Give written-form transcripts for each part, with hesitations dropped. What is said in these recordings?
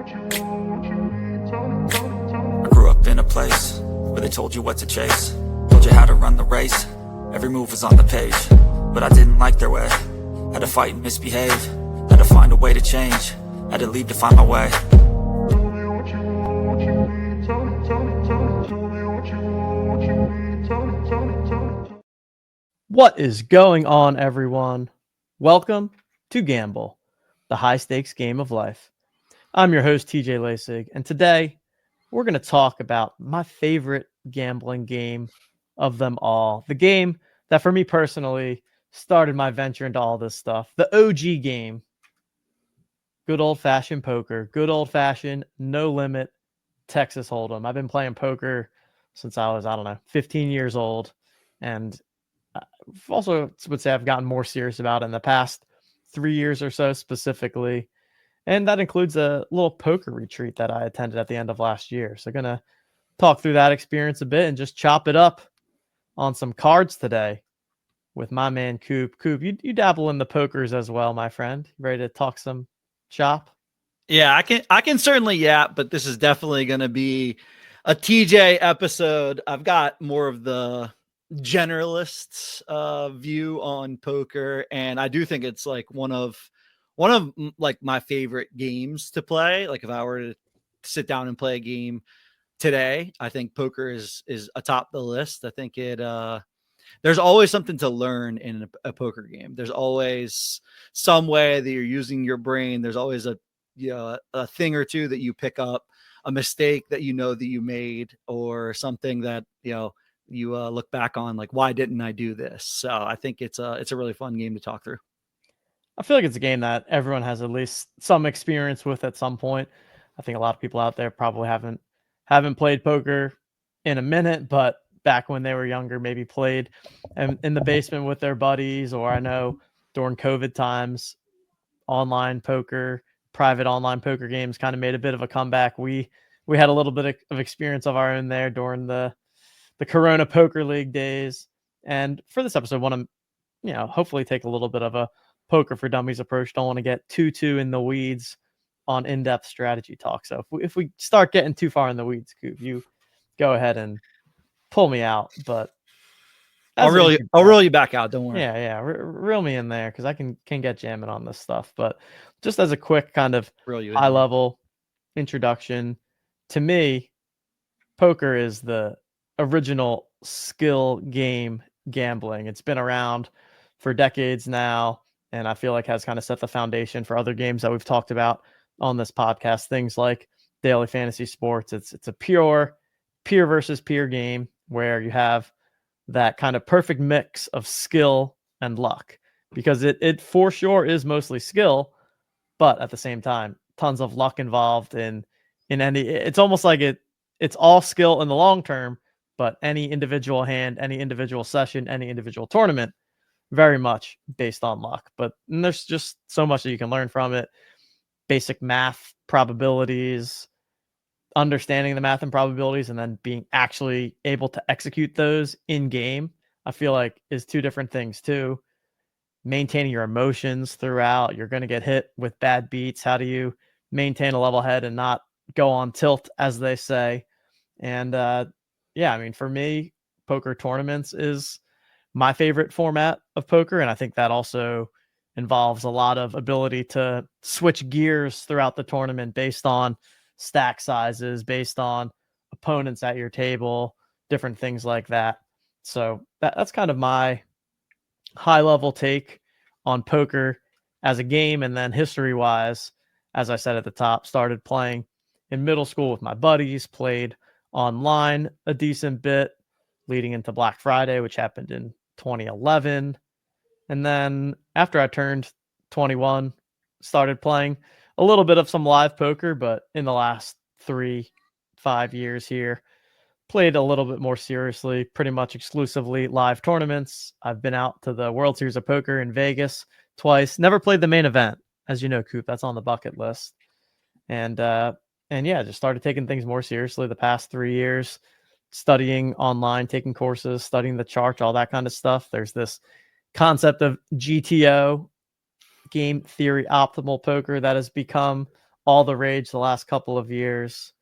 I grew up in a place where they told you what to chase, told you how to run the race. Every move was on the page, but I didn't like their way. Had to fight and misbehave, had to find a way to change, had to leave to find my way. What is going on, everyone? Welcome to Gamble, the high-stakes game of life. I'm your host, TJ Lasig, and today we're going to talk about my favorite gambling game of them all. The game that, for me personally, started my venture into all this stuff. The OG game. Good old-fashioned poker. Good old-fashioned, no-limit Texas Hold'em. I've been playing poker since I was, 15 years old, and also would say I've gotten more serious about it in the past 3 years or so specifically. And that includes a little poker retreat that I attended at the end of last year. So going to talk through that experience a bit and just chop it up on some cards today with my man Cupe. Cupe, you dabble in the pokers as well, my friend. Ready to talk some shop? Yeah, I can certainly but this is definitely going to be a TJ episode. I've got more of the generalist's view on poker, and I do think it's like one of like my favorite games to play. Like if I were to sit down and play a game today, I think poker is atop the list. I think there's always something to learn in a poker game. There's always some way that you're using your brain. There's always a thing or two that you pick up, a mistake that that you made, or something that you look back on like, why didn't I do this? So I think it's a really fun game to talk through. I feel like it's a game that everyone has at least some experience with at some point. I think a lot of people out there probably haven't played poker in a minute, but back when they were younger, maybe played in the basement with their buddies, or I know during COVID times, online poker, private online poker games kind of made a bit of a comeback. We had a little bit of experience of our own there during the Corona Poker League days. And for this episode, I want to, hopefully take a little bit of a poker for dummies approach. Don't want to get too in the weeds on in-depth strategy talk. So if we start getting too far in the weeds, Coop, you go ahead and pull me out. But I'll roll you back out. Don't worry. Yeah. Reel me in there because I can get jamming on this stuff. But just as a quick kind of high level introduction, to me, poker is the original skill game gambling. It's been around for decades now, and I feel like has kind of set the foundation for other games that we've talked about on this podcast. Things like daily fantasy sports. It's a peer versus peer game where you have that kind of perfect mix of skill and luck, because it for sure is mostly skill, but at the same time, tons of luck involved in any. It's almost like it's all skill in the long term, but any individual hand, any individual session, any individual tournament, very much based on luck. But there's just so much that you can learn from it. Basic math, probabilities, understanding the math and probabilities, and then being actually able to execute those in game, I feel like is two different things too. Maintaining your emotions throughout. You're going to get hit with bad beats. How do you maintain a level head and not go on tilt, as they say? And for me, poker tournaments is my favorite format of poker. And I think that also involves a lot of ability to switch gears throughout the tournament based on stack sizes, based on opponents at your table, different things like that. So that's kind of my high level take on poker as a game. And then history wise, as I said at the top, started playing in middle school with my buddies, played online a decent bit leading into Black Friday, which happened in 2011. And then after I turned 21, started playing a little bit of some live poker, but in the last 3-5 years here, played a little bit more seriously, pretty much exclusively live tournaments. I've been out to the World Series of Poker in Vegas twice. Never played the main event, as you know, Coop. That's on the bucket list. And just started taking things more seriously the past 3 years, studying online, taking courses, studying the charts, all that kind of stuff. There's this concept of GTO, game theory optimal poker, that has become all the rage the last couple of years.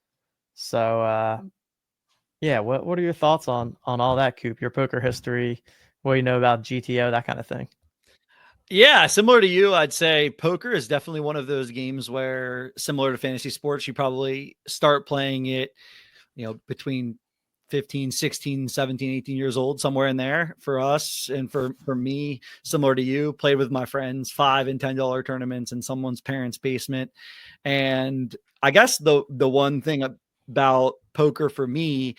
So yeah, what are your thoughts on all that, Coop? Your poker history, what you know about GTO, that kind of thing. Yeah, similar to you, I'd say poker is definitely one of those games where, similar to fantasy sports, you probably start playing it, between 15, 16, 17, 18 years old, somewhere in there for us. And for me, similar to you, played with my friends, $5 and $10 tournaments in someone's parents' basement. And I guess the one thing about poker for me,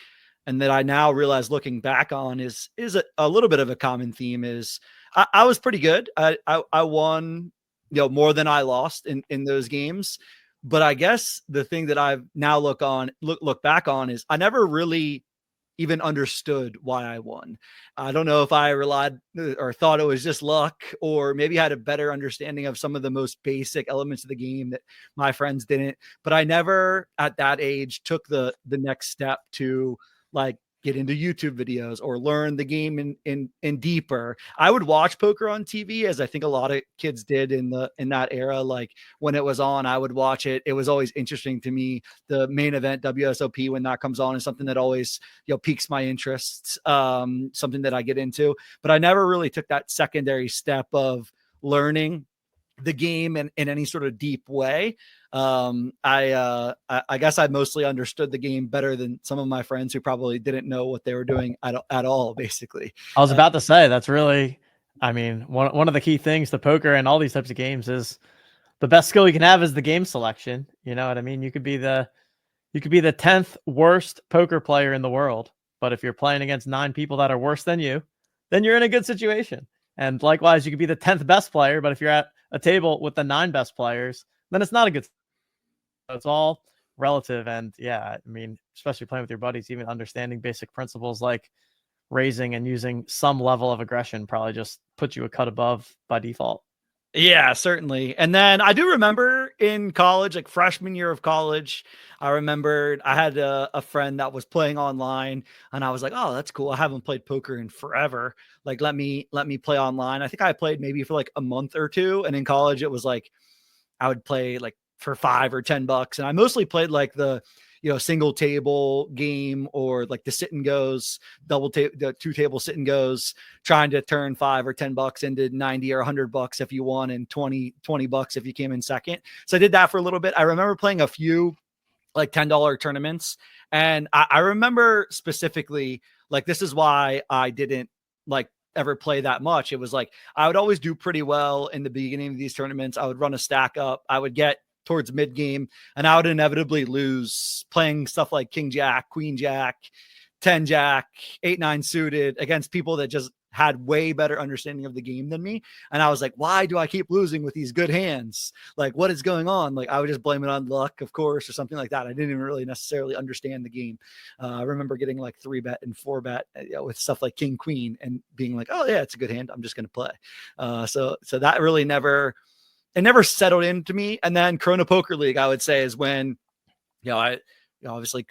and that I now realize looking back on, is a little bit of a common theme, is I was pretty good. I won, more than I lost in those games. But I guess the thing that I've now look back on is I never really even understood why I won. I don't know if I relied or thought it was just luck, or maybe had a better understanding of some of the most basic elements of the game that my friends didn't. But I never at that age took the next step to like get into YouTube videos or learn the game in deeper. I would watch poker on TV, as I think a lot of kids did in that era. Like when it was on, I would watch it. It was always interesting to me. The main event WSOP, when that comes on, is something that always, piques my interest. Something that I get into, but I never really took that secondary step of learning the game in any sort of deep way. I guess I mostly understood the game better than some of my friends who probably didn't know what they were doing at all, basically. I was about to say, that's really, I mean, one of the key things to poker and all these types of games is the best skill you can have is the game selection. You know what I mean? You could be the 10th worst poker player in the world, but if you're playing against 9 people that are worse than you, then you're in a good situation. And likewise, you could be the 10th best player, but if you're at a table with the 9 best players, then it's not a good. So it's all relative. And yeah, I mean, especially playing with your buddies, even understanding basic principles like raising and using some level of aggression probably just puts you a cut above by default. Yeah, certainly. And then I do remember in college, like freshman year of college, I remembered I had a friend that was playing online, and I was like, oh, that's cool. I haven't played poker in forever. Like, let me play online. I think I played maybe for like a month or two. And in college, it was like, I would play like for $5 or $10. And I mostly played like the, single table game, or like the sit and goes, the 2 table sit and goes, trying to turn $5 or $10 into 90 or $100 if you won, and 20 bucks if you came in second. So I did that for a little bit. I remember playing a few like $10 tournaments. And I remember specifically, like, this is why I didn't like ever play that much. It was like, I would always do pretty well in the beginning of these tournaments. I would run a stack up. I would get towards mid game, and I would inevitably lose playing stuff like King Jack, Queen Jack, 10 Jack, 8-9 suited against people that just had way better understanding of the game than me. And I was like, why do I keep losing with these good hands? Like, what is going on? Like, I would just blame it on luck, of course, or something like that. I didn't even really necessarily understand the game. I remember getting like 3-bet and 4-bet with stuff like King Queen, and being like, oh yeah, it's a good hand, I'm just going to play. So that really never settled into me. And then Corona Poker League, I would say, is when, obviously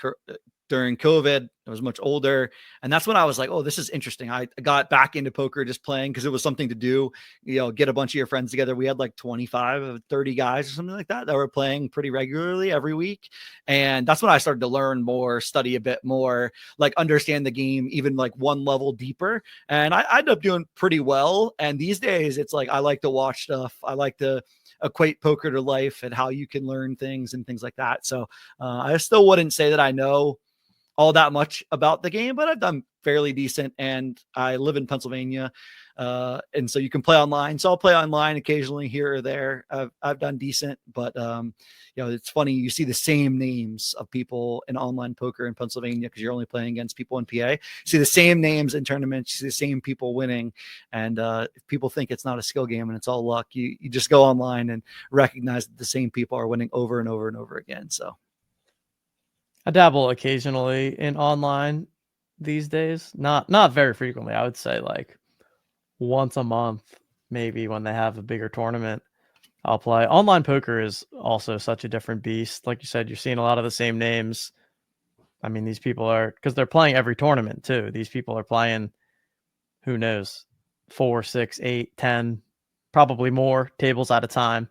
during COVID, I was much older. And that's when I was like, oh, this is interesting. I got back into poker just playing because it was something to do, get a bunch of your friends together. We had like 25 or 30 guys or something like that were playing pretty regularly every week. And that's when I started to learn more, study a bit more, like understand the game even like one level deeper. And I ended up doing pretty well. And these days it's like, I like to watch stuff. I like to equate poker to life and how you can learn things and things like that. So I still wouldn't say that I know all that much about the game, but I've done fairly decent, and I live in Pennsylvania. And so you can play online. So I'll play online occasionally here or there. I've done decent, but it's funny. You see the same names of people in online poker in Pennsylvania, because you're only playing against people in PA. You see the same names in tournaments, you see the same people winning. And if people think it's not a skill game and it's all luck, you just go online and recognize that the same people are winning over and over and over again. So I dabble occasionally in online these days. Not very frequently. I would say like once a month, maybe, when they have a bigger tournament, I'll play. Online poker is also such a different beast. Like you said, you're seeing a lot of the same names. I mean, these people are, because they're playing every tournament too. These people are playing, who knows, 4, 6, 8, 10, probably more tables at a time.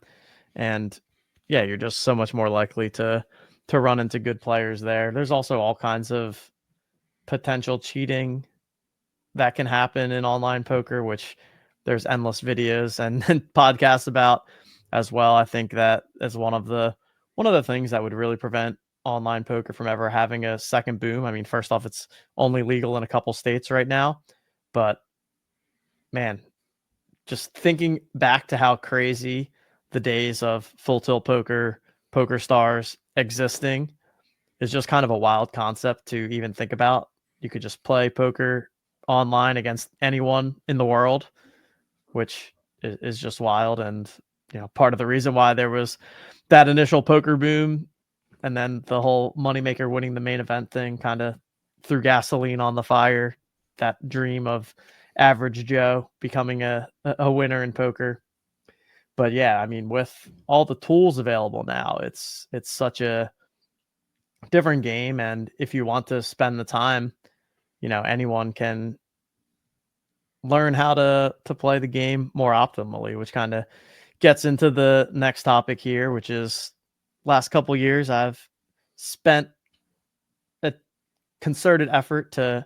And yeah, you're just so much more likely to run into good players there. There's also all kinds of potential cheating that can happen in online poker, which there's endless videos and podcasts about as well. I think that is one of the things that would really prevent online poker from ever having a second boom. I mean, first off, it's only legal in a couple states right now, but man, just thinking back to how crazy the days of Full Tilt Poker, Poker Stars existing is just kind of a wild concept to even think about. You could just play poker online against anyone in the world, which is just wild. And, part of the reason why there was that initial poker boom and then the whole moneymaker winning the main event thing kind of threw gasoline on the fire, that dream of average Joe becoming a winner in poker. But yeah, I mean, with all the tools available now, it's such a different game. And if you want to spend the time, anyone can learn how to play the game more optimally, which kind of gets into the next topic here, which is last couple years I've spent a concerted effort to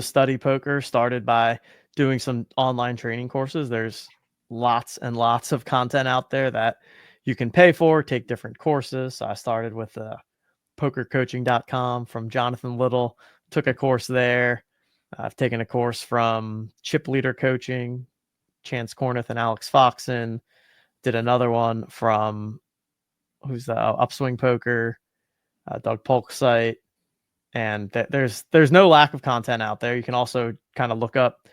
study poker, started by doing some online training courses. There's lots and lots of content out there that you can pay for, take different courses. So I started with pokercoaching.com from Jonathan Little, took a course there. I've taken a course from Chip Leader Coaching, Chance Corneth and Alex Foxen. Did another one from who's the Upswing Poker, Doug Polk's site. And there's no lack of content out there. You can also kind of look up,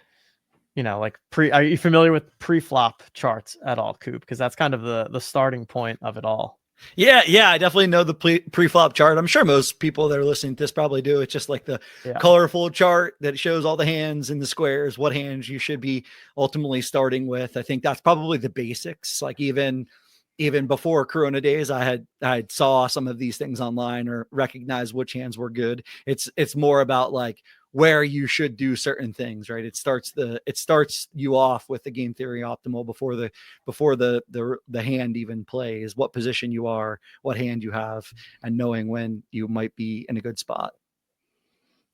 like are you familiar with pre-flop charts at all, Coop? Because that's kind of the starting point of it all. Yeah, I definitely know the pre-flop chart. I'm sure most people that are listening to this probably do. It's just like the colorful chart that shows all the hands in the squares, what hands you should be ultimately starting with. I think that's probably the basics. Like even before Corona days, I saw some of these things online or recognized which hands were good. It's more about like where you should do certain things, right? It starts you off with the game theory optimal before the hand even plays, what position you are, what hand you have, and knowing when you might be in a good spot.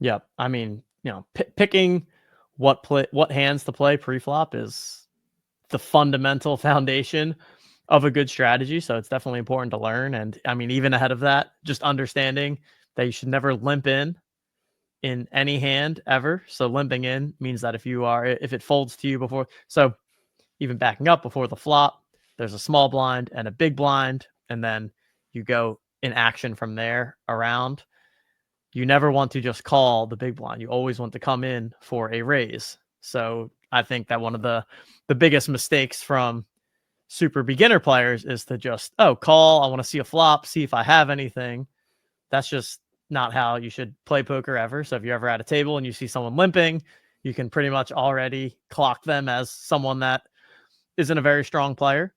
Yep. I mean, picking what hands to play pre-flop is the fundamental foundation of a good strategy. So it's definitely important to learn. And I mean, even ahead of that, just understanding that you should never limp in any hand ever. So limping in means that if it folds to you before, so even backing up before the flop, there's a small blind and a big blind, and then you go in action from there around. You never want to just call the big blind. You always want to come in for a raise. So I think that one of the biggest mistakes from super beginner players is to just, call. I want to see a flop, see if I have anything. That's just not how you should play poker ever. So if you're ever at a table and you see someone limping, you can pretty much already clock them as someone that isn't a very strong player.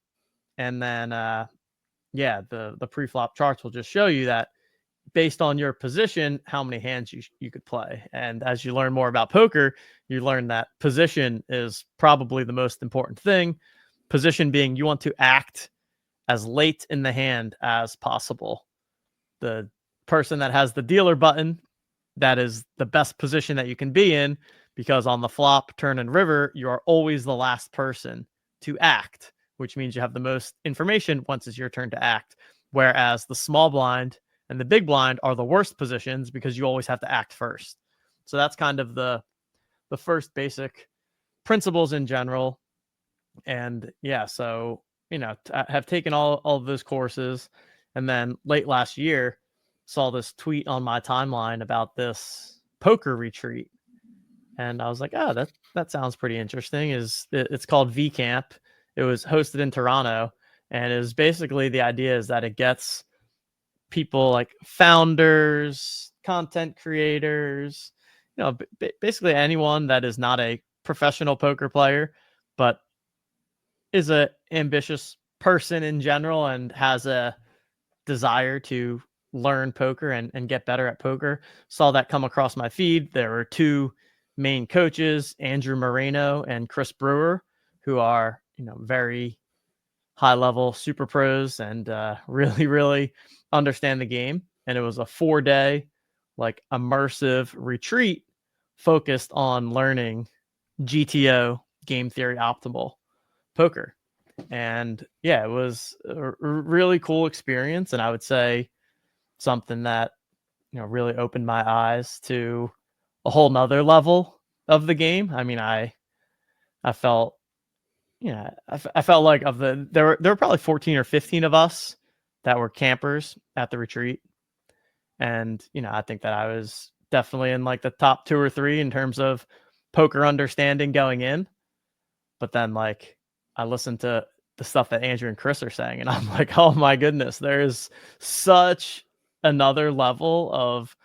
And then, the pre-flop charts will just show you that based on your position, how many hands you could play. And as you learn more about poker, you learn that position is probably the most important thing. Position being you want to act as late in the hand as possible. The person that has the dealer button, that is the best position that you can be in, because on the flop, turn, and river, you are always the last person to act, which means you have the most information once it's your turn to act. Whereas the small blind and the big blind are the worst positions because you always have to act first. So that's kind of the first basic principles in general. And yeah, so, I have taken all of those courses. And then late last year, saw this tweet on my timeline about this poker retreat. And I was like, oh, that sounds pretty interesting. It's called V Camp. It was hosted in Toronto. And it was basically, the idea is that it gets people like founders, content creators, basically anyone that is not a professional poker player, but is a ambitious person in general and has a desire to learn poker and get better at poker. Saw that come across my feed. There were two main coaches, Andrew Moreno and Chris Brewer, who are, very high level super pros and really, really understand the game. And it was a 4-day like immersive retreat focused on learning GTO, game theory optimal poker. And yeah, it was a really cool experience. And I would say something that, really opened my eyes to a whole nother level of the game. I mean, I felt, I felt like there were probably 14 or 15 of us that were campers at the retreat. And, I think that I was definitely in like the top 2 or 3 in terms of poker understanding going in. But then like I listened to the stuff that Andrew and Chris are saying, and I'm like, oh my goodness, there's such another level of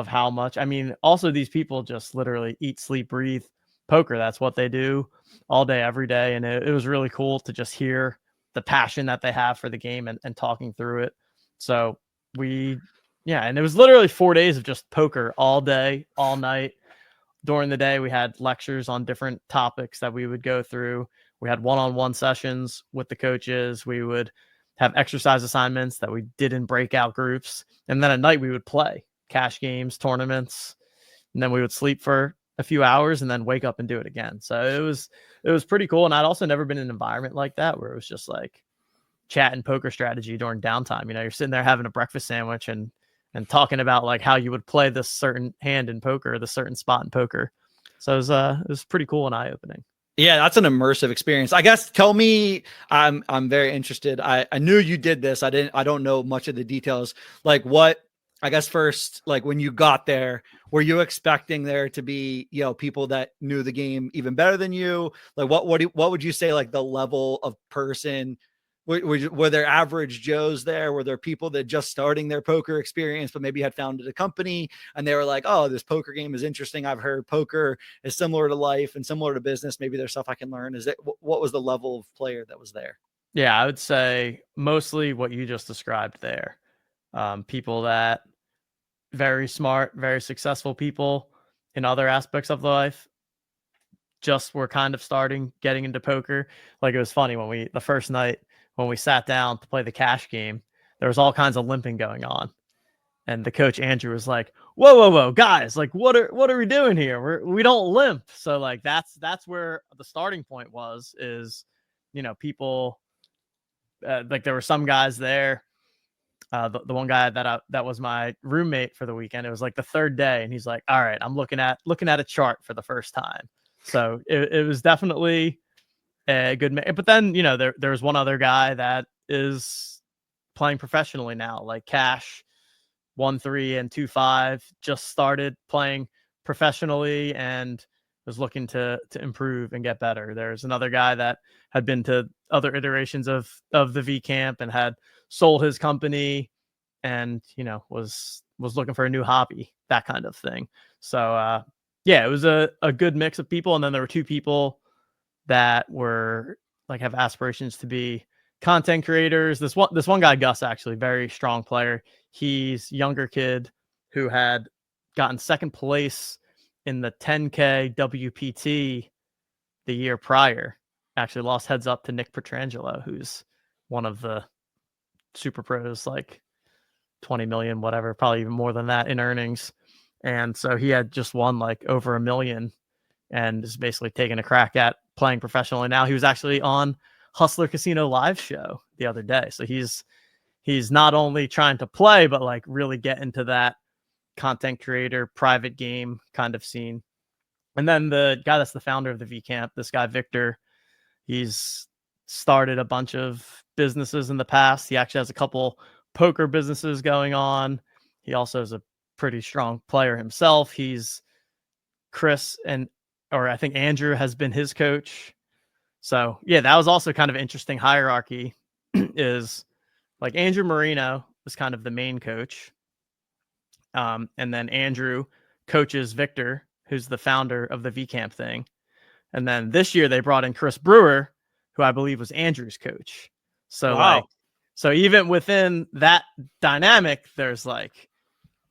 how much. I mean, also these people just literally eat, sleep, breathe poker. That's what they do all day, every day. And it was really cool to just hear the passion that they have for the game and talking through it. So and it was literally 4 days of just poker all day, all night. During the day, we had lectures on different topics that we would go through. We had one-on-one sessions with the coaches. We would have exercise assignments that we did in breakout groups. And then at night we would play cash games, tournaments, and then we would sleep for a few hours and then wake up and do it again. So it was pretty cool. And I'd also never been in an environment like that where it was just like chat and poker strategy during downtime. You're sitting there having a breakfast sandwich and talking about like how you would play this certain hand in poker, the certain spot in poker. So it was pretty cool and eye-opening. Yeah, that's an immersive experience. I guess tell me, I'm very interested. I knew you did this. I don't know much of the details. Like what, I guess first, like when you got there, were you expecting there to be, people that knew the game even better than you? Like what would you say like the level of person? Were there average Joes there? Were there people that just starting their poker experience, but maybe had founded a company and they were like, oh, this poker game is interesting. I've heard poker is similar to life and similar to business. Maybe there's stuff I can learn. What was the level of player that was there? Yeah, I would say mostly what you just described there. People that very smart, very successful people in other aspects of life just were kind of getting into poker. Like it was funny when the first night when we sat down to play the cash game, there was all kinds of limping going on. And the coach Andrew was like, whoa, guys, like what are we doing here? We don't limp. So like that's where the starting point is, people like there were some guys there. The one guy that was my roommate for the weekend, it was like the third day, and he's like, all right, I'm looking at a chart for the first time. So it was definitely a good but then there's one other guy that is playing professionally now, like Cash 1-3 and 2-5, just started playing professionally and was looking to improve and get better. There's another guy that had been to other iterations of the V Camp and had sold his company and was looking for a new hobby, that kind of thing. So yeah, it was a good mix of people. And then there were 2 people that were like have aspirations to be content creators. This one guy, Gus, actually very strong player. He's younger kid who had gotten second place in the 10K WPT the year prior. Actually lost heads up to Nick Petrangelo, who's one of the super pros, like 20 million, whatever, probably even more than that in earnings. And so he had just won like over $1 million and is basically taking a crack at playing professionally now. He was actually on Hustler Casino live show the other day. So he's not only trying to play, but like really get into that content creator, private game kind of scene. And then the guy that's the founder of the V Camp, this guy, Victor, he's started a bunch of businesses in the past. He actually has a couple poker businesses going on. He also is a pretty strong player himself. He's Chris or I think Andrew has been his coach. So yeah, that was also kind of interesting hierarchy is like Andrew Marino was kind of the main coach. And then Andrew coaches Victor, who's the founder of the V Camp thing. And then this year they brought in Chris Brewer, who I believe was Andrew's coach. So wow. So even within that dynamic, there's like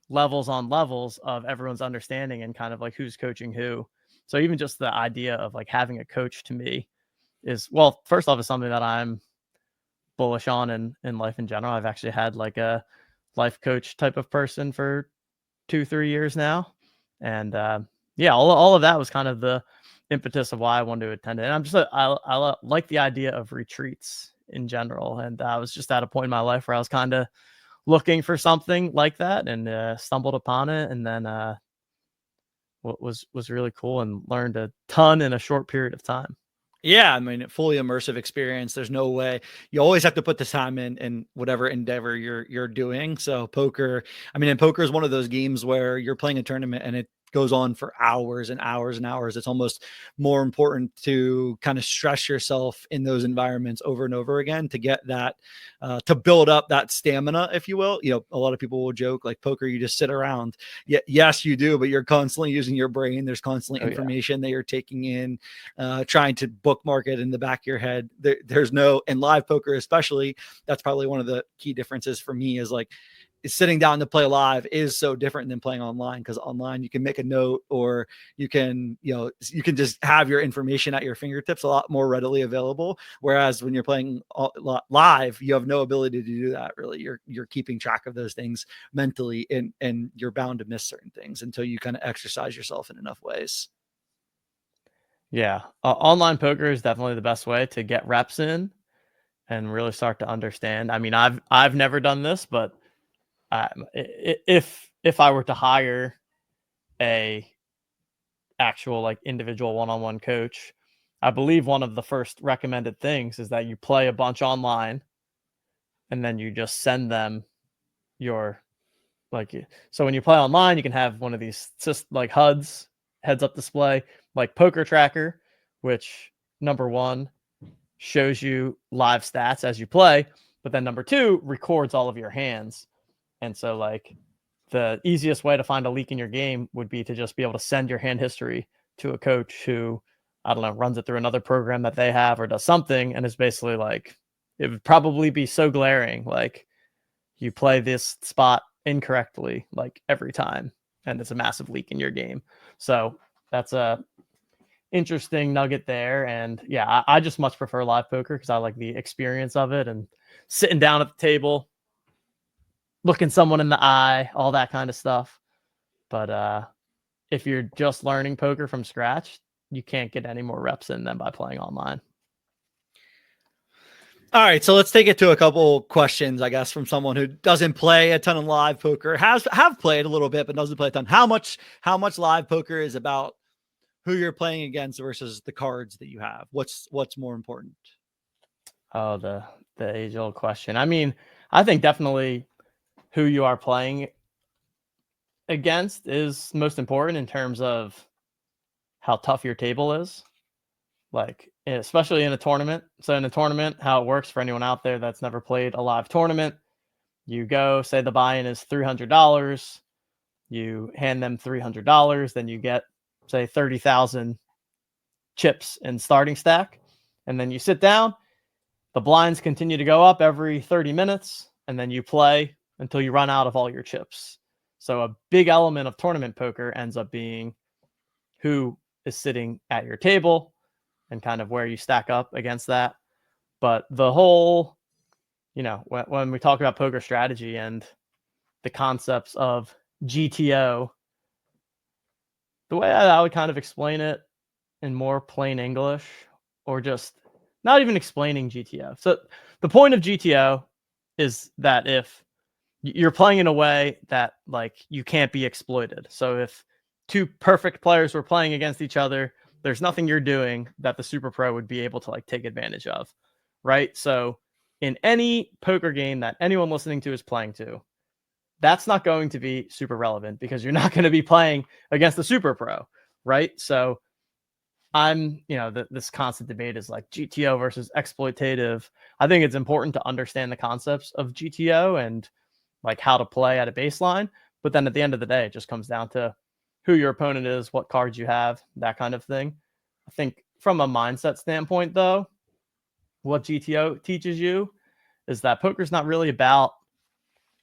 levels on levels of everyone's understanding and kind of like who's coaching who. So even just the idea of like having a coach to me is, well, first off, is something that I'm bullish on in life in general. I've actually had like a life coach type of person for 2-3 years now. And yeah, all of that was kind of the impetus of why I wanted to attend it. And I'm just I like the idea of retreats in general. And I was just at a point in my life where I was kind of looking for something like that, and stumbled upon it, and then what was really cool and learned a ton in a short period of time. Yeah, I mean, fully immersive experience. There's no way. You always have to put the time in whatever endeavor you're doing. So poker, I mean, and poker is one of those games where you're playing a tournament and it goes on for hours and hours and hours. It's almost more important to kind of stress yourself in those environments over and over again to get that, to build up that stamina, if you will. You know, a lot of people will joke like poker, you just sit around. Yeah, yes, you do, but you're constantly using your brain. There's constantly information that you're taking in, trying to bookmark it in the back of your head. There's no, in live poker, especially, that's probably one of the key differences for me is like, sitting down to play live is so different than playing online, because online you can make a note, or you can, you can just have your information at your fingertips a lot more readily available. Whereas when you're playing live, you have no ability to do that. Really, you're keeping track of those things mentally, and you're bound to miss certain things until you kind of exercise yourself in enough ways. Yeah, online poker is definitely the best way to get reps in and really start to understand. I mean, I've never done this, but if I were to hire a actual like individual one-on-one coach, I believe one of the first recommended things is that you play a bunch online, and then you just send them your so when you play online, you can have one of these just like HUDs, heads up display, like Poker Tracker, which number one shows you live stats as you play, but then number two records all of your hands. And so like the easiest way to find a leak in your game would be to just be able to send your hand history to a coach who, I don't know, runs it through another program that they have or does something. And it's basically like, it would probably be so glaring. Like you play this spot incorrectly, like every time, and it's a massive leak in your game. So that's a interesting nugget there. And yeah, I just much prefer live poker because I like the experience of it and sitting down at the table, looking someone in the eye, all that kind of stuff. But if you're just learning poker from scratch, you can't get any more reps in than by playing online. All right, so let's take it to a couple questions, I guess, from someone who doesn't play a ton of live poker, have played a little bit, but doesn't play a ton. How much live poker is about who you're playing against versus the cards that you have? What's more important? Oh, the age-old question. I mean, I think definitely who you are playing against is most important in terms of how tough your table is. Like, especially in a tournament. So in a tournament, how it works for anyone out there that's never played a live tournament, you go, say the buy-in is $300, you hand them $300, then you get, say, 30,000 chips in starting stack, and then you sit down, the blinds continue to go up every 30 minutes, and then you play until you run out of all your chips. So a big element of tournament poker ends up being who is sitting at your table and kind of where you stack up against that. But the whole, when we talk about poker strategy and the concepts of GTO, the way I would kind of explain it in more plain English, or just not even explaining GTO. So the point of GTO is that if you're playing in a way that like you can't be exploited. So if two perfect players were playing against each other, there's nothing you're doing that the super pro would be able to like take advantage of, right? So in any poker game that anyone listening to is playing to, that's not going to be super relevant because you're not going to be playing against the super pro, right? So this constant debate is like GTO versus exploitative. I think it's important to understand the concepts of GTO and like how to play at a baseline. But then at the end of the day, it just comes down to who your opponent is, what cards you have, that kind of thing. I think from a mindset standpoint, though, what GTO teaches you is that poker's not really about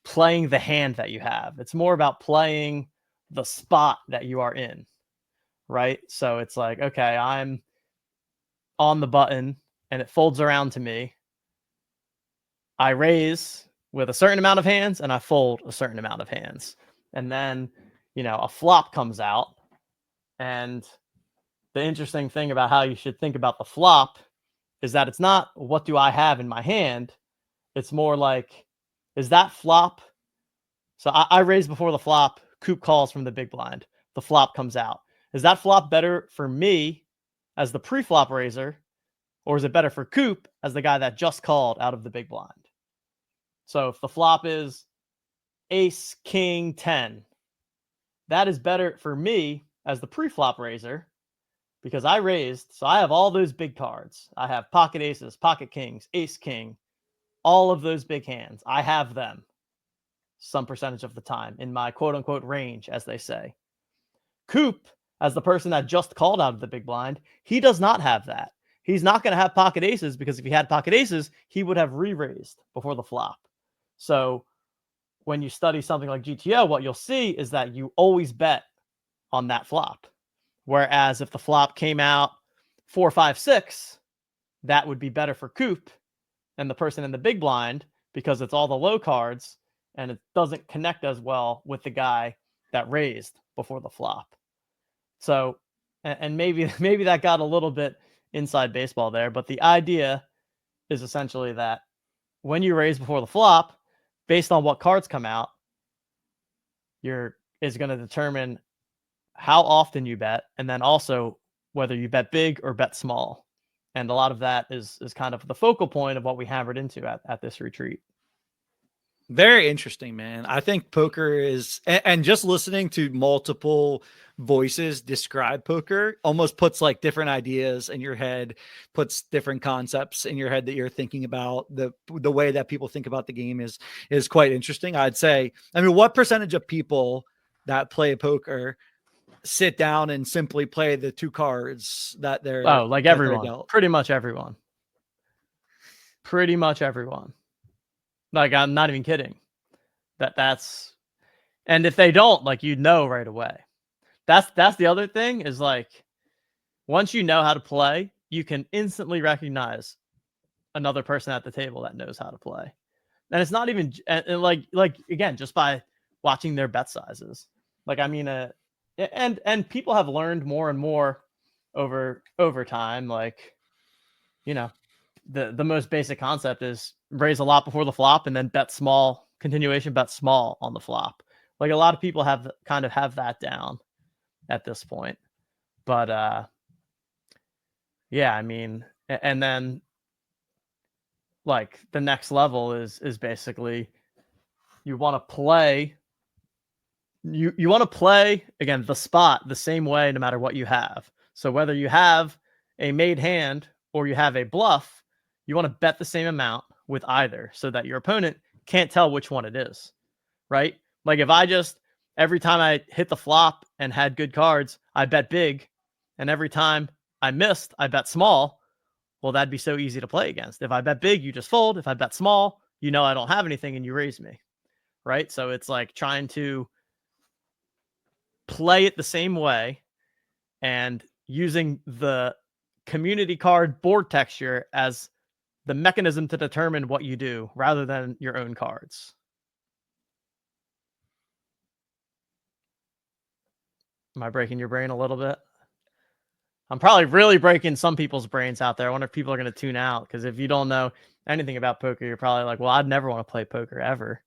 playing the hand that you have. It's more about playing the spot that you are in, right? So it's like, okay, I'm on the button and it folds around to me. I raise with a certain amount of hands and I fold a certain amount of hands. And then, a flop comes out. And the interesting thing about how you should think about the flop is that it's not what do I have in my hand? It's more like, is that flop? So I raise before the flop, Cupe calls from the big blind. The flop comes out. Is that flop better for me as the pre-flop raiser, or is it better for Cupe as the guy that just called out of the big blind? So if the flop is ace, king, 10, that is better for me as the pre-flop raiser because I raised. So I have all those big cards. I have pocket aces, pocket kings, ace, king, all of those big hands. I have them some percentage of the time in my quote unquote range, as they say. Cupe, as the person that just called out of the big blind, he does not have that. He's not going to have pocket aces because if he had pocket aces, he would have re-raised before the flop. So when you study something like GTO, what you'll see is that you always bet on that flop. Whereas if the flop came out 4, 5, 6, that would be better for Cupe and the person in the big blind because it's all the low cards and it doesn't connect as well with the guy that raised before the flop. So, and maybe that got a little bit inside baseball there, but the idea is essentially that when you raise before the flop, based on what cards come out, is going to determine how often you bet, and then also whether you bet big or bet small. And a lot of that is kind of the focal point of what we hammered into at this retreat. Very interesting, man. I think poker is, and just listening to multiple voices describe poker almost puts like different ideas in your head, puts different concepts in your head that you're thinking about. The way that people think about the game is quite interesting. I'd say, I mean, what percentage of people that play poker sit down and simply play the two cards that they're like everyone, pretty much everyone. Like, I'm not even kidding. That's, and if they don't, like, right away. That's the other thing is like, once you know how to play, you can instantly recognize another person at the table that knows how to play. And it's not even and like again, just by watching their bet sizes. Like, I mean, and people have learned more and more over time. Like, the most basic concept is raise a lot before the flop and then bet small, continuation bet small on the flop. Like, a lot of people have that down at this point. But yeah, I mean, and then like the next level is basically you want to play again the spot the same way no matter what you have. So whether you have a made hand or you have a bluff, you want to bet the same amount with either so that your opponent can't tell which one it is, right? Like, if I just every time I hit the flop and had good cards, I bet big, and every time I missed, I bet small. Well, that'd be so easy to play against. If I bet big, you just fold. If I bet small, I don't have anything and you raise me, right? So it's like trying to play it the same way and using the community card board texture as the mechanism to determine what you do rather than your own cards. Am I breaking your brain a little bit? I'm probably really breaking some people's brains out there. I wonder if people are going to tune out, because if you don't know anything about poker, you're probably like, well, I'd never want to play poker ever.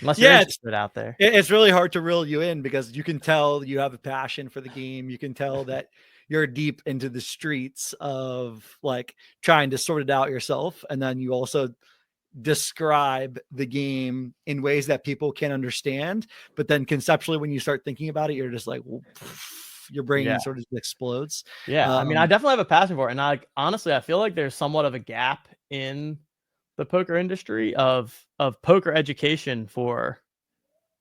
Unless you're interested out there. It's really hard to reel you in because you can tell you have a passion for the game. You can tell that you're deep into the streets of like trying to sort it out yourself. And then you also describe the game in ways that people can understand. But then conceptually, when you start thinking about it, you're just like, well, your brain sort of explodes. Yeah. I mean, I definitely have a passion for it. And honestly, I feel like there's somewhat of a gap in the poker industry of poker education for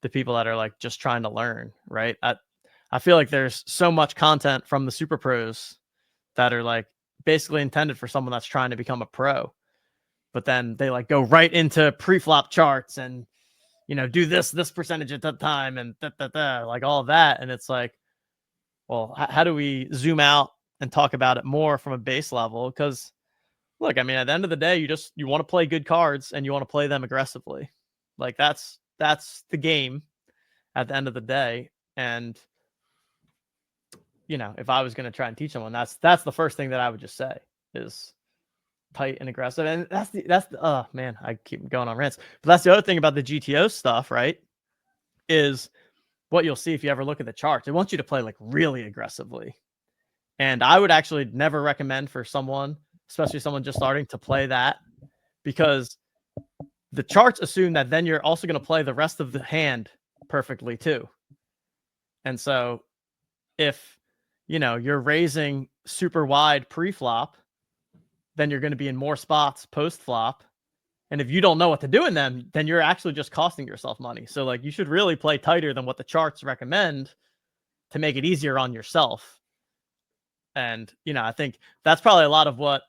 the people that are like just trying to learn, right? I feel like there's so much content from the super pros that are like basically intended for someone that's trying to become a pro, but then they like go right into pre-flop charts and, do this percentage at that time and like all of that. And it's like, well, how do we zoom out and talk about it more from a base level? Because Look, I mean, at the end of the day, you want to play good cards and you want to play them aggressively. Like that's the game at the end of the day. And if I was going to try and teach someone, that's the first thing that I would just say is tight and aggressive. And that's the oh man, I keep going on rants. But that's the other thing about the GTO stuff, right? Is what you'll see if you ever look at the charts. It wants you to play like really aggressively. And I would actually never recommend for someone, especially someone just starting, to play that, because the charts assume that then you're also going to play the rest of the hand perfectly too. And so if you're raising super wide pre-flop, then you're going to be in more spots post-flop. And if you don't know what to do in them, then you're actually just costing yourself money. So like you should really play tighter than what the charts recommend to make it easier on yourself. And, I think that's probably a lot of what,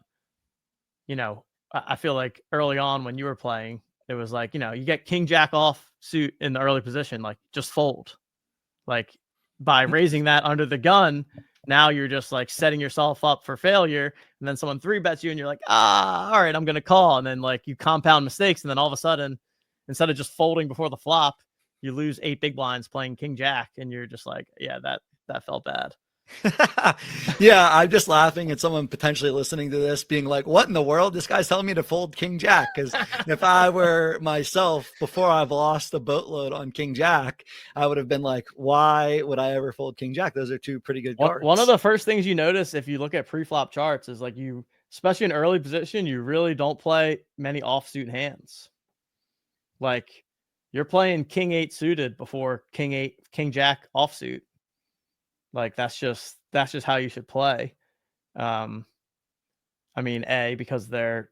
I feel like early on when you were playing, it was like, you get king jack off suit in the early position, like just fold. Like by raising that under the gun, now you're just like setting yourself up for failure. And then someone 3-bets you and you're like, all right, I'm going to call. And then like you compound mistakes. And then all of a sudden, instead of just folding before the flop, you lose 8 big blinds playing king jack. And you're just like, yeah, that felt bad. Yeah, I'm just laughing at someone potentially listening to this being like, what in the world? This guy's telling me to fold king jack. Because if I were myself before I've lost a boatload on king jack, I would have been like, why would I ever fold king jack? Those are 2 pretty good cards. One of the first things you notice if you look at pre-flop charts is like especially in early position, you really don't play many offsuit hands. Like you're playing king 8 suited before king jack offsuit. Like that's just how you should play. I mean, because they're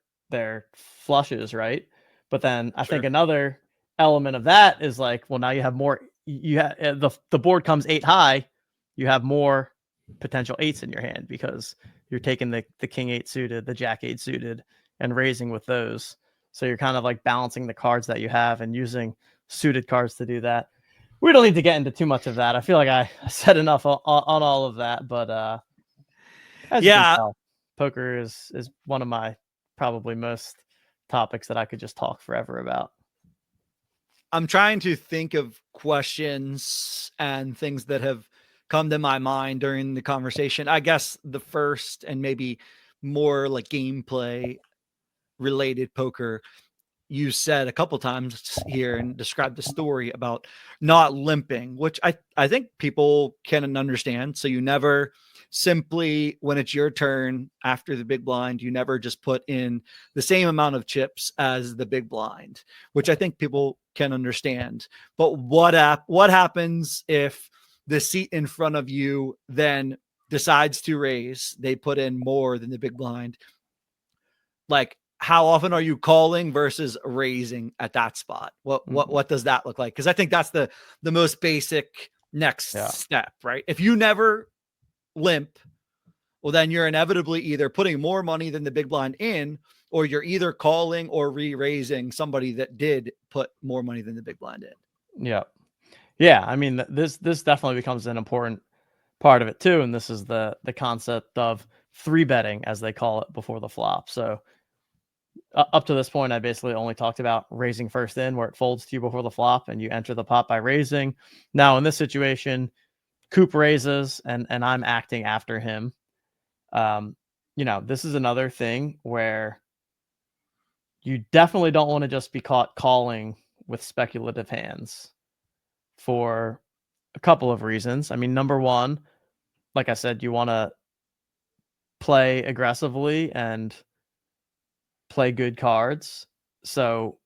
flushes, right? But then I think another element of that is like, well, now you have more. You have the board comes 8 high. You have more potential 8s in your hand because you're taking the king 8 suited, the jack 8 suited, and raising with those. So you're kind of like balancing the cards that you have and using suited cards to do that. We don't need to get into too much of that. I feel like I said enough on all of that, but as you can tell, poker is one of my probably most topics that I could just talk forever about. I'm trying to think of questions and things that have come to my mind during the conversation. I guess the first and maybe more like gameplay related poker, you said a couple times here and described the story about not limping, which I think people can understand. So you never simply, when it's your turn after the big blind, you never just put in the same amount of chips as the big blind, which I think people can understand. But what happens if the seat in front of you then decides to raise? They put in more than the big blind. Like, how often are you calling versus raising at that spot? What does that look like? Because I think that's the most basic next step, right? If you never limp, well, then you're inevitably either putting more money than the big blind in, or you're either calling or re-raising somebody that did put more money than the big blind in. Yeah. I mean, this definitely becomes an important part of it too, and this is the concept of 3-betting, as they call it, before the flop. So up to this point, I basically only talked about raising first in, where it folds to you before the flop and you enter the pot by raising. Now, in this situation, Cupe raises and I'm acting after him. This is another thing where you definitely don't want to just be caught calling with speculative hands for a couple of reasons. I mean, number one, like I said, you want to play aggressively and play good cards. So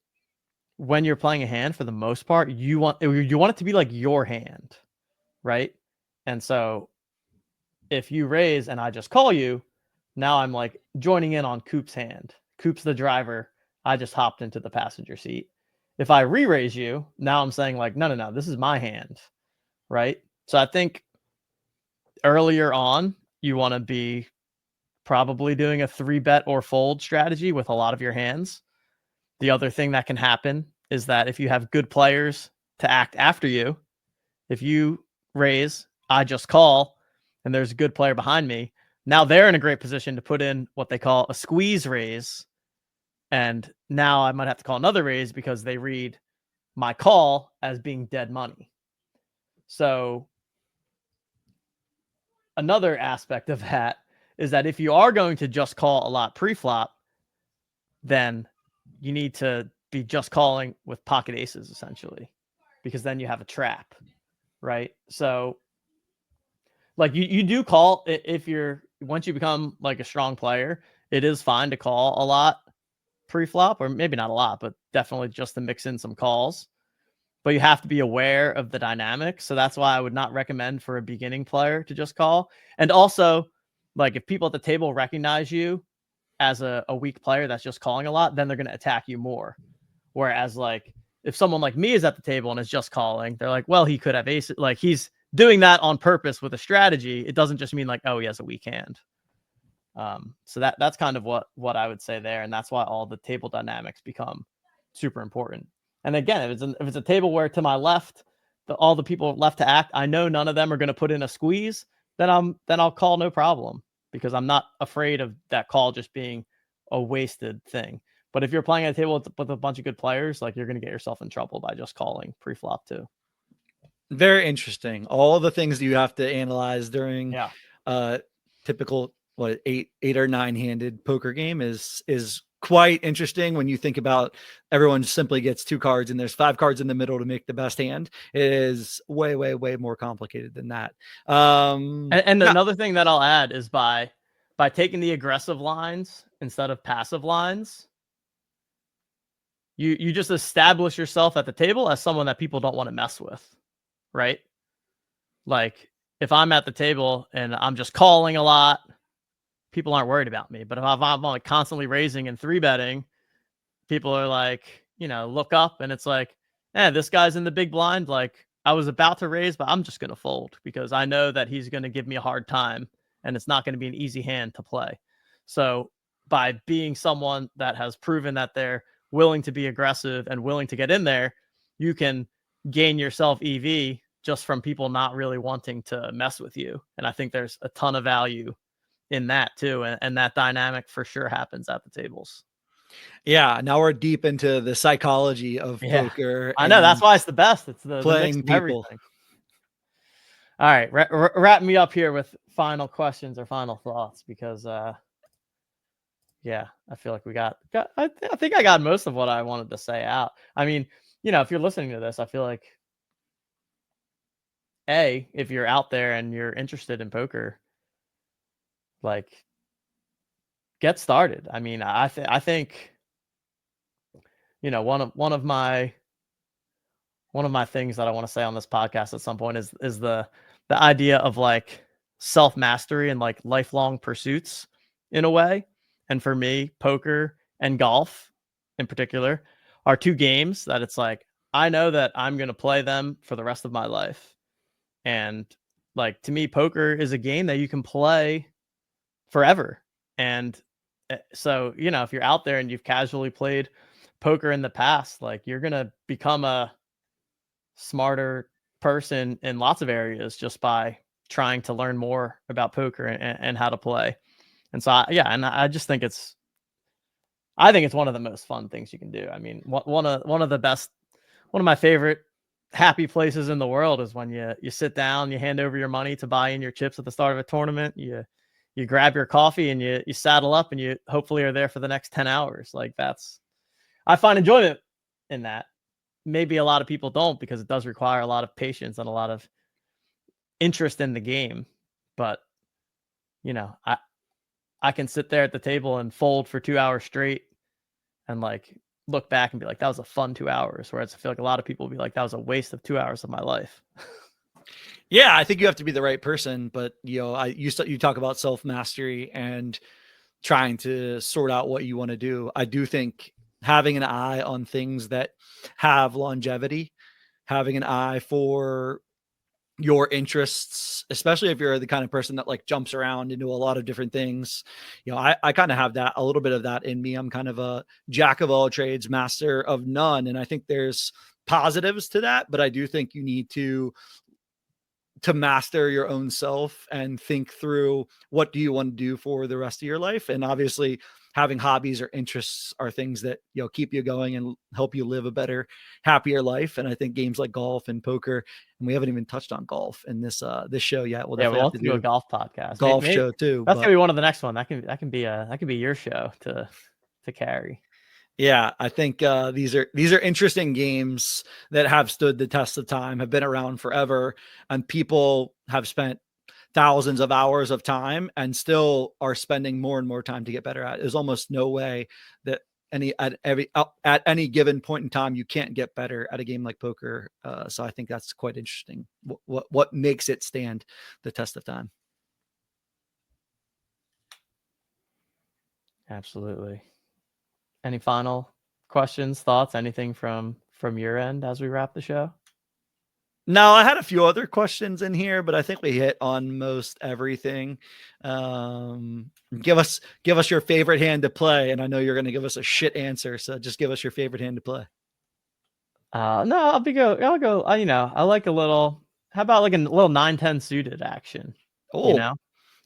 when you're playing a hand, for the most part, you want it to be like your hand, right? And so if you raise and I just call you, now I'm like joining in on Cupe's hand. Cupe's the driver. I just hopped into the passenger seat. If I re-raise you, now I'm saying like, no, this is my hand, right? So I think earlier on, you want to be probably doing a 3-bet or fold strategy with a lot of your hands. The other thing that can happen is that if you have good players to act after you, if you raise, I just call, and there's a good player behind me, Now they're in a great position to put in what they call a squeeze raise. And now I might have to call another raise because they read my call as being dead money. So another aspect of that is that if you are going to just call a lot pre-flop, then you need to be just calling with pocket aces, essentially, because then you have a trap, right? So like you do call if you're, once you become like a strong player, it is fine to call a lot pre-flop, or maybe not a lot, but definitely just to mix in some calls. But you have to be aware of the dynamics. So that's why I would not recommend for a beginning player to just call. And also, like, if people at the table recognize you as a weak player that's just calling a lot, then they're going to attack you more. Whereas, like, if someone like me is at the table and is just calling, they're like, well, he could have ace. Like, he's doing that on purpose with a strategy. It doesn't just mean like, oh, he has a weak hand. So that's kind of what I would say there. And that's why all the table dynamics become super important. And again, if it's a table where to my left, all the people left to act, I know none of them are going to put in a squeeze, then I'll call no problem, because I'm not afraid of that call just being a wasted thing. But if you're playing at a table with a bunch of good players, like, you're going to get yourself in trouble by just calling pre-flop too. Very interesting. All the things that you have to analyze during typical eight or nine handed poker game is quite interesting when you think about everyone simply gets 2 cards and there's 5 cards in the middle to make the best hand. It is way, way, way more complicated than that. And another thing that I'll add is by taking the aggressive lines instead of passive lines, you just establish yourself at the table as someone that people don't want to mess with, right? Like, if I'm at the table and I'm just calling a lot, people aren't worried about me. But if I'm like constantly raising and 3-betting, people are like, look up, and it's like, this guy's in the big blind. Like, I was about to raise, but I'm just going to fold because I know that he's going to give me a hard time and it's not going to be an easy hand to play. So by being someone that has proven that they're willing to be aggressive and willing to get in there, you can gain yourself EV just from people not really wanting to mess with you. And I think there's a ton of value in that too. And that dynamic for sure happens at the tables. Yeah, now we're deep into the psychology of poker. I know, that's why it's the best. It's the playing mix of everything. All right, wrap me up here with final questions or final thoughts, because I feel like we got I think I got most of what I wanted to say out. I mean, if you're listening to this, I feel like, if you're out there and you're interested in poker, like, get started. I mean, I think one of my things that I want to say on this podcast at some point is the idea of like self-mastery and like lifelong pursuits in a way. And for me, poker and golf in particular are 2 games that it's like, I know that I'm going to play them for the rest of my life. And like, to me, poker is a game that you can play forever. And so, if you're out there and you've casually played poker in the past, like, you're going to become a smarter person in lots of areas just by trying to learn more about poker and how to play. And so, I just think it's one of the most fun things you can do. I mean, one of my favorite happy places in the world is when you sit down, you hand over your money to buy in your chips at the start of a tournament. You grab your coffee and you saddle up and you hopefully are there for the next 10 hours. Like, I find enjoyment in that. Maybe a lot of people don't, because it does require a lot of patience and a lot of interest in the game. But, I can sit there at the table and fold for 2 hours straight and like look back and be like, that was a fun 2 hours. Whereas I feel like a lot of people will be like, that was a waste of 2 hours of my life. Yeah, I think you have to be the right person, but you talk about self-mastery and trying to sort out what you want to do. I do think having an eye on things that have longevity, having an eye for your interests, especially if you're the kind of person that like jumps around into a lot of different things. I kind of have that, a little bit of that in me. I'm kind of a jack of all trades, master of none. And I think there's positives to that, but I do think you need to to master your own self and think through what do you want to do for the rest of your life. And obviously having hobbies or interests are things that, keep you going and help you live a better, happier life. And I think games like golf and poker, and we haven't even touched on golf in this show yet. We'll definitely have to do a golf podcast, golf show too. That's gonna be one of the next one. That can be your show to carry. Yeah, I think these are interesting games that have stood the test of time, have been around forever, and people have spent thousands of hours of time and still are spending more and more time to get better at it. There's almost no way that at any given point in time you can't get better at a game like poker. So I think that's quite interesting. What makes it stand the test of time? Absolutely. Any final questions, thoughts, anything from your end as we wrap the show? No, I had a few other questions in here, but I think we hit on most everything. Give us your favorite hand to play, and I know you're going to give us a shit answer, so just give us your favorite hand to play. No, I'll go. I like a little. How about like a little 9-10 suited action? Oh,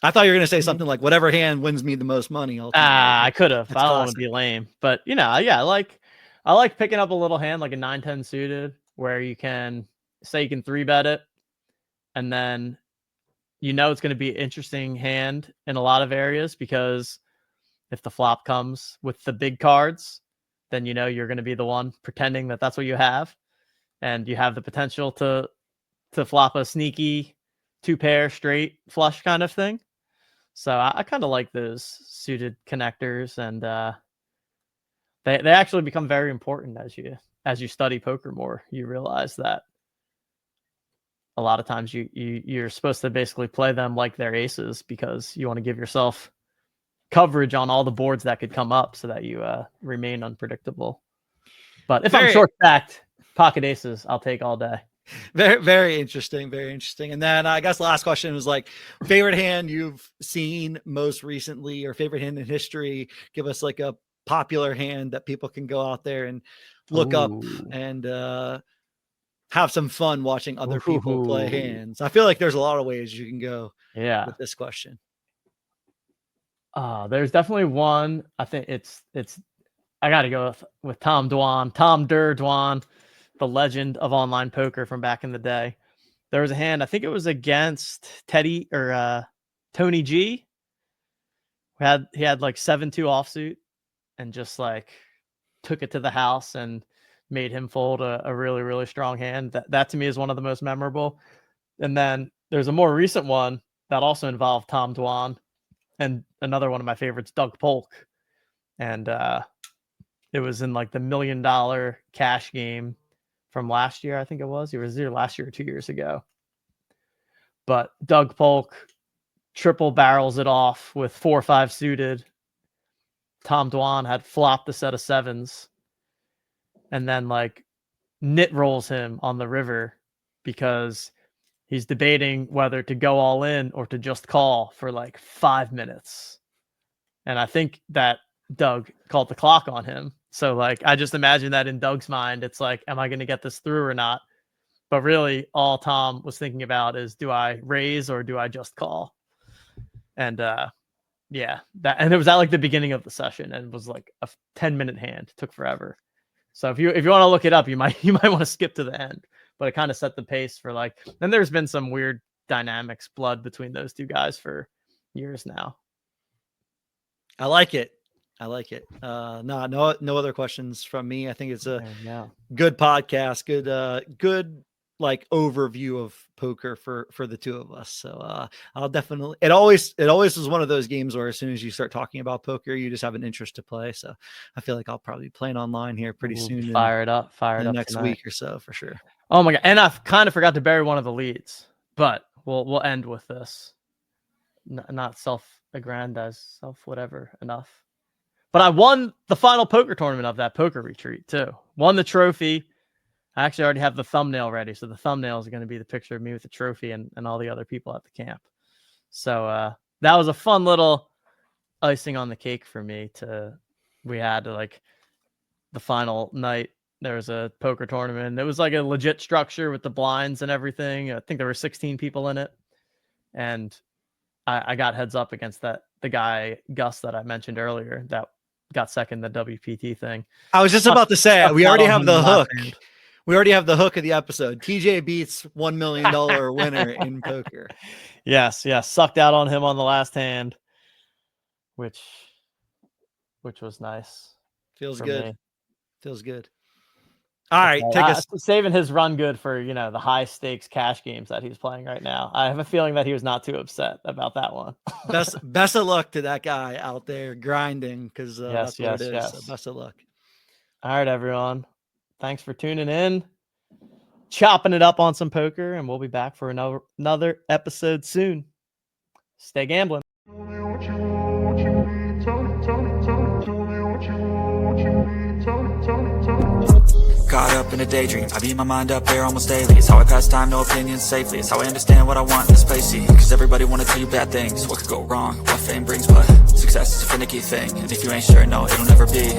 I thought you were going to say something like whatever hand wins me the most money. I could have. I don't want to be lame, but I like picking up a little hand like a 9-10 suited where you can say you can 3-bet it, and then it's going to be an interesting hand in a lot of areas, because if the flop comes with the big cards, then you're going to be the one pretending that that's what you have, and you have the potential to flop a sneaky 2-pair straight flush kind of thing. So I kind of like those suited connectors, and they actually become very important as you study poker more. You realize that a lot of times you're supposed to basically play them like they're aces, because you want to give yourself coverage on all the boards that could come up so that you remain unpredictable. But if I'm short stacked, pocket aces, I'll take all day. Very, very interesting. Very interesting. And then I guess the last question was like, favorite hand you've seen most recently, or favorite hand in history. Give us like a popular hand that people can go out there and look up and have some fun watching other people play hands. I feel like there's a lot of ways you can go with this question. There's definitely one. I think I got to go with Tom Der Dwan, the legend of online poker from back in the day. There was a hand, I think it was against Tony G. He had like 7-2 offsuit and just like took it to the house and made him fold a really, really strong hand. That to me is one of the most memorable. And then there's a more recent one that also involved Tom Dwan, and another one of my favorites, Doug Polk. And it was in like the $1 million cash game from last year, I think it was. It was either last year or 2 years ago. But Doug Polk triple barrels it off with 4-5 suited. Tom Dwan had flopped a set of 7s, and then like nit rolls him on the river because he's debating whether to go all in or to just call for like 5 minutes. And I think that Doug called the clock on him. So like, I just imagine that in Doug's mind, it's like, am I going to get this through or not? But really all Tom was thinking about is, do I raise or do I just call? And and it was at like the beginning of the session, and it was like a 10-minute hand. It took forever. So if you want to look it up, you might want to skip to the end, but it kind of set the pace for like, then there's been some weird dynamics, blood between those two guys for years now. I like it. No other questions from me. I think it's a good podcast, good like overview of poker for the two of us. So I'll definitely, it always is one of those games where as soon as you start talking about poker, you just have an interest to play. So I feel like I'll probably be playing online here pretty soon. Fire it up next week or so for sure. Oh my God. And I kind of forgot to bury one of the leads, but we'll end with this. Not self-aggrandize, whatever enough. But I won the final poker tournament of that poker retreat too. Won the trophy. I actually already have the thumbnail ready. So the thumbnail is going to be the picture of me with the trophy and all the other people at the camp. So that was a fun little icing on the cake for me. We had like the final night There was a poker tournament. It was like a legit structure with the blinds and everything. I think there were 16 people in it. And I got heads up against the guy, Gus, that I mentioned earlier, that got second in the WPT thing. I was just about to say, we already have the hook. We already have the hook of the episode. TJ beats $1 million winner in poker. Yes. Sucked out on him on the last hand, which was nice. Feels good. Me. Feels good. All right, take us saving his run good for the high stakes cash games that he's playing right now. I have a feeling that he was not too upset about that one. best of luck to that guy out there grinding, because that's what it is. So best of luck. All right, everyone. Thanks for tuning in, chopping it up on some poker, and we'll be back for another episode soon. Stay gambling. Caught up in a daydream, I beat my mind up there almost daily. It's how I pass time, no opinions safely. It's how I understand what I want in this place, see. Cause everybody wanna tell you bad things. What could go wrong, what fame brings, but success is a finicky thing. And if you ain't sure, no, it'll never be.